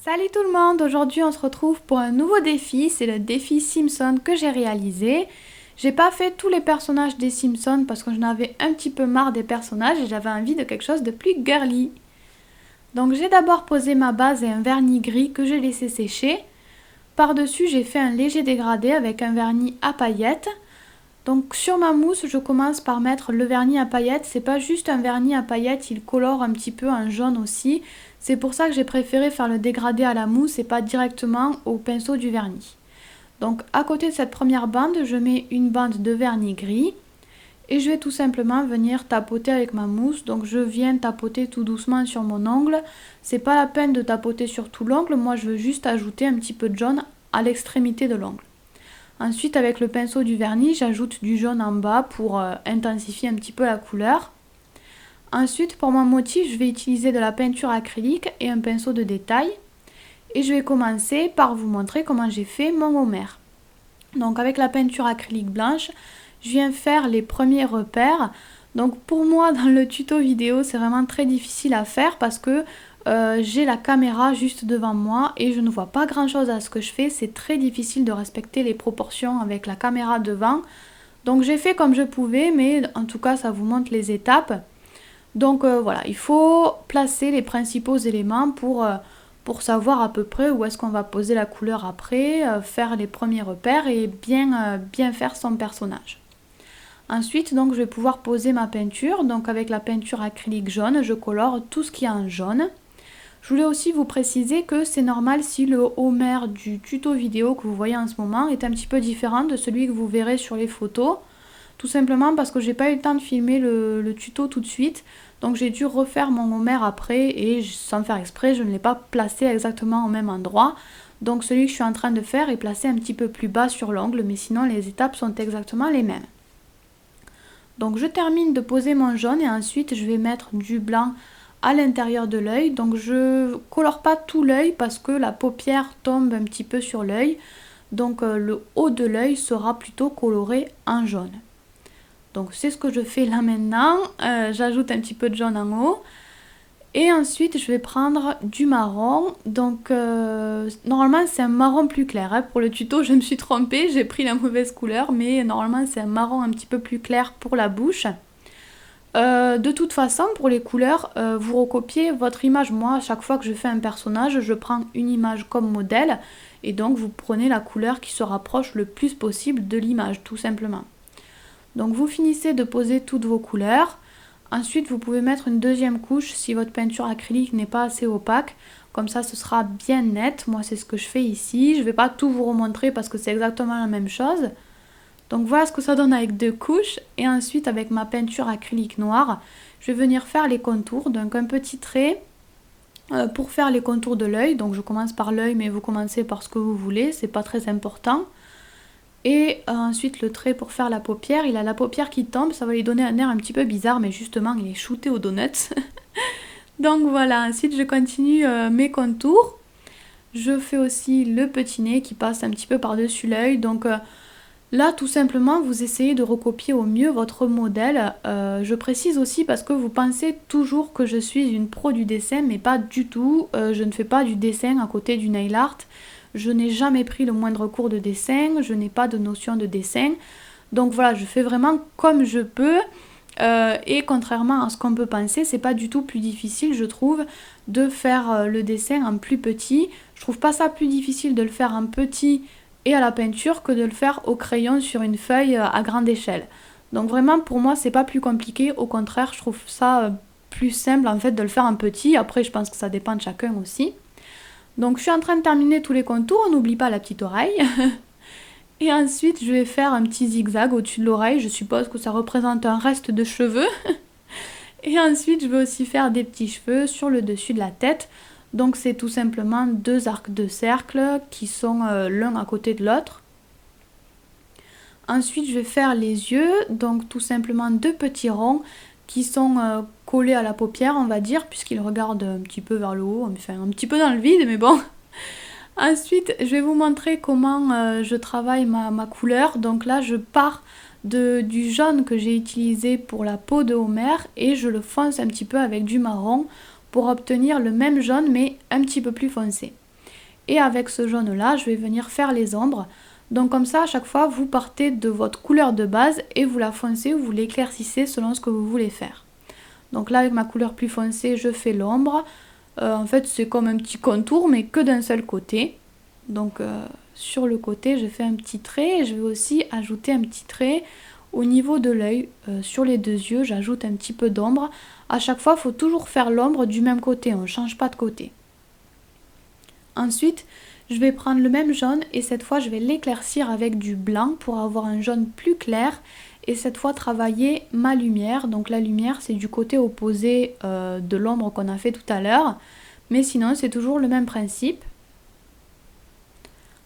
Salut tout le monde, aujourd'hui on se retrouve pour un nouveau défi, c'est le défi Simpson que j'ai réalisé. J'ai pas fait tous les personnages des Simpsons parce que j'en avais un petit peu marre des personnages et j'avais envie de quelque chose de plus girly. Donc j'ai d'abord posé ma base et un vernis gris que j'ai laissé sécher. Par-dessus j'ai fait un léger dégradé avec un vernis à paillettes. Donc sur ma mousse, je commence par mettre le vernis à paillettes. C'est pas juste un vernis à paillettes, il colore un petit peu en jaune aussi. C'est pour ça que j'ai préféré faire le dégradé à la mousse et pas directement au pinceau du vernis. Donc à côté de cette première bande, je mets une bande de vernis gris et je vais tout simplement venir tapoter avec ma mousse. Donc je viens tapoter tout doucement sur mon ongle. C'est pas la peine de tapoter sur tout l'ongle, moi je veux juste ajouter un petit peu de jaune à l'extrémité de l'ongle. Ensuite, avec le pinceau du vernis, j'ajoute du jaune en bas pour intensifier un petit peu la couleur. Ensuite, pour mon motif, je vais utiliser de la peinture acrylique et un pinceau de détail. Et je vais commencer par vous montrer comment j'ai fait mon Homer. Donc avec la peinture acrylique blanche, je viens faire les premiers repères. Donc pour moi, dans le tuto vidéo, c'est vraiment très difficile à faire parce que j'ai la caméra juste devant moi et je ne vois pas grand chose à ce que je fais. C'est très difficile de respecter les proportions avec la caméra devant. Donc j'ai fait comme je pouvais, mais en tout cas ça vous montre les étapes. Donc voilà, il faut placer les principaux éléments pour savoir à peu près où est-ce qu'on va poser la couleur après, faire les premiers repères et bien faire son personnage. Ensuite, donc, je vais pouvoir poser ma peinture. Donc avec la peinture acrylique jaune, je colore tout ce qui est en jaune. Je voulais aussi vous préciser que c'est normal si le Homer du tuto vidéo que vous voyez en ce moment est un petit peu différent de celui que vous verrez sur les photos. Tout simplement parce que j'ai pas eu le temps de filmer le tuto tout de suite. Donc j'ai dû refaire mon Homer après et sans faire exprès, je ne l'ai pas placé exactement au même endroit. Donc celui que je suis en train de faire est placé un petit peu plus bas sur l'ongle, mais sinon les étapes sont exactement les mêmes. Donc je termine de poser mon jaune et ensuite je vais mettre du blanc à l'intérieur de l'œil. Donc je colore pas tout l'œil parce que la paupière tombe un petit peu sur l'œil. Donc le haut de l'œil sera plutôt coloré en jaune. Donc c'est ce que je fais là maintenant. J'ajoute un petit peu de jaune en haut. Et ensuite je vais prendre du marron. Donc normalement c'est un marron plus clair. Hein. Pour le tuto je me suis trompée, j'ai pris la mauvaise couleur. Mais normalement c'est un marron un petit peu plus clair pour la bouche. De toute façon, pour les couleurs, vous recopiez votre image. Moi, à chaque fois que je fais un personnage, je prends une image comme modèle. Et donc, vous prenez la couleur qui se rapproche le plus possible de l'image, tout simplement. Donc, vous finissez de poser toutes vos couleurs. Ensuite, vous pouvez mettre une deuxième couche si votre peinture acrylique n'est pas assez opaque. Comme ça, ce sera bien net. Moi, c'est ce que je fais ici. Je ne vais pas tout vous remontrer parce que c'est exactement la même chose. Donc voilà ce que ça donne avec deux couches. Et ensuite avec ma peinture acrylique noire, je vais venir faire les contours. Donc un petit trait pour faire les contours de l'œil. Donc je commence par l'œil mais vous commencez par ce que vous voulez, c'est pas très important. Et ensuite le trait pour faire la paupière. Il a la paupière qui tombe, ça va lui donner un air un petit peu bizarre mais justement il est shooté aux donuts. Donc voilà, ensuite je continue mes contours. Je fais aussi le petit nez qui passe un petit peu par-dessus l'œil. Donc là, tout simplement, vous essayez de recopier au mieux votre modèle. Je précise aussi parce que vous pensez toujours que je suis une pro du dessin, mais pas du tout. Je ne fais pas du dessin à côté du nail art. Je n'ai jamais pris le moindre cours de dessin. Je n'ai pas de notion de dessin. Donc voilà, je fais vraiment comme je peux. Et contrairement à ce qu'on peut penser, c'est pas du tout plus difficile, je trouve, de faire le dessin en plus petit. Je trouve pas ça plus difficile de le faire en petit et à la peinture que de le faire au crayon sur une feuille à grande échelle. Donc vraiment pour moi c'est pas plus compliqué, au contraire je trouve ça plus simple en fait de le faire en petit. Après je pense que ça dépend de chacun aussi. Donc je suis en train de terminer tous les contours, on n'oublie pas la petite oreille. Et ensuite je vais faire un petit zigzag au-dessus de l'oreille, je suppose que ça représente un reste de cheveux. Et ensuite je vais aussi faire des petits cheveux sur le dessus de la tête. Donc c'est tout simplement deux arcs de cercle qui sont l'un à côté de l'autre. Ensuite je vais faire les yeux, donc tout simplement deux petits ronds qui sont collés à la paupière on va dire, puisqu'ils regardent un petit peu vers le haut, enfin un petit peu dans le vide mais bon. Ensuite je vais vous montrer comment je travaille ma couleur. Donc là je pars du jaune que j'ai utilisé pour la peau de Homer et je le fonce un petit peu avec du marron pour obtenir le même jaune mais un petit peu plus foncé. Et avec ce jaune là, je vais venir faire les ombres. Donc comme ça, à chaque fois, vous partez de votre couleur de base et vous la foncez ou vous l'éclaircissez selon ce que vous voulez faire. Donc là, avec ma couleur plus foncée, je fais l'ombre. En fait, c'est comme un petit contour, mais que d'un seul côté. Donc sur le côté, je fais un petit trait et je vais aussi ajouter un petit trait au niveau de l'œil. Sur les deux yeux, j'ajoute un petit peu d'ombre. À chaque fois, il faut toujours faire l'ombre du même côté, on ne change pas de côté. Ensuite, je vais prendre le même jaune et cette fois je vais l'éclaircir avec du blanc pour avoir un jaune plus clair et cette fois travailler ma lumière. Donc la lumière c'est du côté opposé de l'ombre qu'on a fait tout à l'heure, mais sinon c'est toujours le même principe.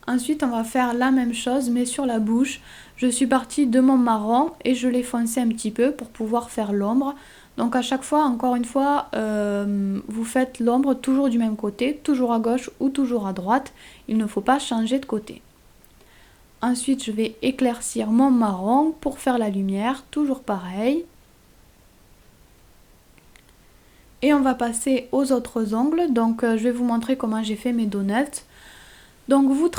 Ensuite on va faire la même chose mais sur la bouche. Je suis partie de mon marron et je l'ai foncé un petit peu pour pouvoir faire l'ombre. Donc à chaque fois, encore une fois, vous faites l'ombre toujours du même côté, toujours à gauche ou toujours à droite. Il ne faut pas changer de côté. Ensuite, je vais éclaircir mon marron pour faire la lumière, toujours pareil. Et on va passer aux autres ongles. Donc je vais vous montrer comment j'ai fait mes donuts. Donc vous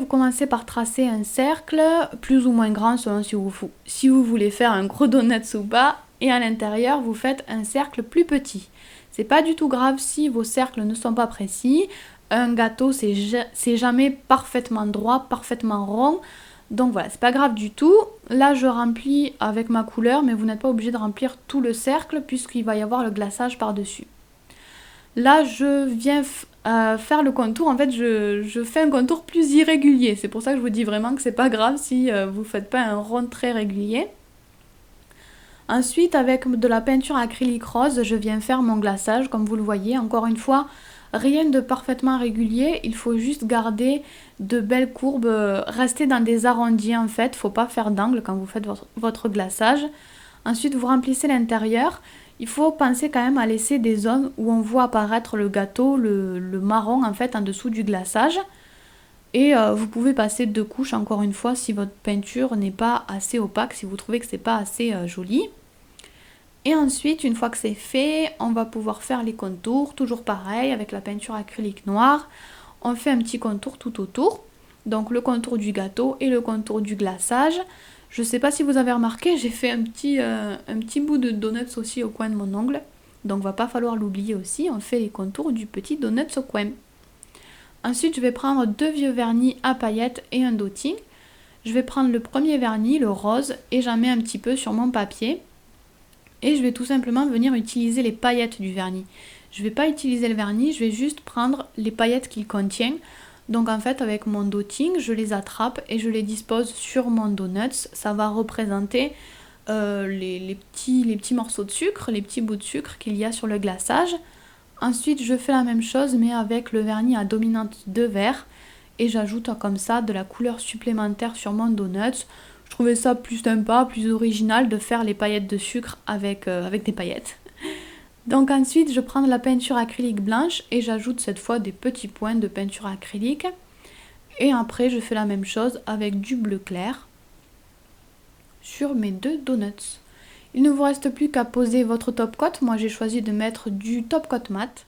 commencez par tracer un cercle, plus ou moins grand selon si vous voulez faire un gros donut ou pas. Et à l'intérieur, vous faites un cercle plus petit. C'est pas du tout grave si vos cercles ne sont pas précis. Un gâteau, c'est jamais parfaitement droit, parfaitement rond. Donc voilà, c'est pas grave du tout. Là, je remplis avec ma couleur, mais vous n'êtes pas obligé de remplir tout le cercle puisqu'il va y avoir le glaçage par-dessus. Là, je viens faire le contour. En fait, je fais un contour plus irrégulier. C'est pour ça que je vous dis vraiment que c'est pas grave si vous ne faites pas un rond très régulier. Ensuite, avec de la peinture acrylique rose, je viens faire mon glaçage, comme vous le voyez. Encore une fois, rien de parfaitement régulier, il faut juste garder de belles courbes, rester dans des arrondis en fait, il ne faut pas faire d'angle quand vous faites votre glaçage. Ensuite, vous remplissez l'intérieur. Il faut penser quand même à laisser des zones où on voit apparaître le gâteau, le marron en fait en dessous du glaçage. Et vous pouvez passer 2 couches encore une fois si votre peinture n'est pas assez opaque, si vous trouvez que c'est pas assez joli. Et ensuite, une fois que c'est fait, on va pouvoir faire les contours, toujours pareil avec la peinture acrylique noire. On fait un petit contour tout autour, donc le contour du gâteau et le contour du glaçage. Je ne sais pas si vous avez remarqué, j'ai fait un petit bout de donuts aussi au coin de mon ongle. Donc va pas falloir l'oublier aussi, on fait les contours du petit donut au coin. Ensuite, je vais prendre 2 vieux vernis à paillettes et un dotting. Je vais prendre le premier vernis, le rose, et j'en mets un petit peu sur mon papier. Et je vais tout simplement venir utiliser les paillettes du vernis. Je ne vais pas utiliser le vernis, je vais juste prendre les paillettes qu'il contient. Donc en fait, avec mon dotting, je les attrape et je les dispose sur mon donuts. Ça va représenter les petits morceaux de sucre, les petits bouts de sucre qu'il y a sur le glaçage. Ensuite, je fais la même chose mais avec le vernis à dominante de vert et j'ajoute comme ça de la couleur supplémentaire sur mon donut. Je trouvais ça plus sympa, plus original de faire les paillettes de sucre avec des paillettes. Donc ensuite, je prends de la peinture acrylique blanche et j'ajoute cette fois des petits points de peinture acrylique. Et après, je fais la même chose avec du bleu clair sur mes 2 donuts. Il ne vous reste plus qu'à poser votre top coat. Moi, j'ai choisi de mettre du top coat mat.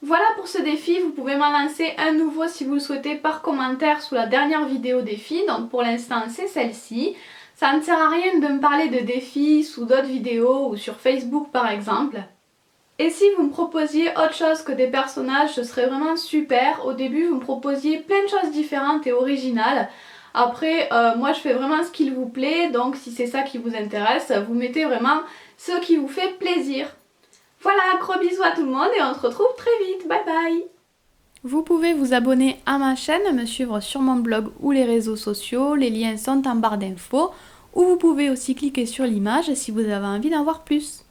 Voilà pour ce défi, vous pouvez m'en lancer un nouveau si vous le souhaitez par commentaire sous la dernière vidéo défi. Donc pour l'instant, c'est celle-ci. Ça ne sert à rien de me parler de défis sous d'autres vidéos ou sur Facebook par exemple. Et si vous me proposiez autre chose que des personnages, ce serait vraiment super. Au début, vous me proposiez plein de choses différentes et originales. Après, moi je fais vraiment ce qu'il vous plaît, donc si c'est ça qui vous intéresse, vous mettez vraiment ce qui vous fait plaisir. Voilà, gros bisous à tout le monde et on se retrouve très vite. Bye bye! Vous pouvez vous abonner à ma chaîne, me suivre sur mon blog ou les réseaux sociaux, les liens sont en barre d'infos, ou vous pouvez aussi cliquer sur l'image si vous avez envie d'en voir plus.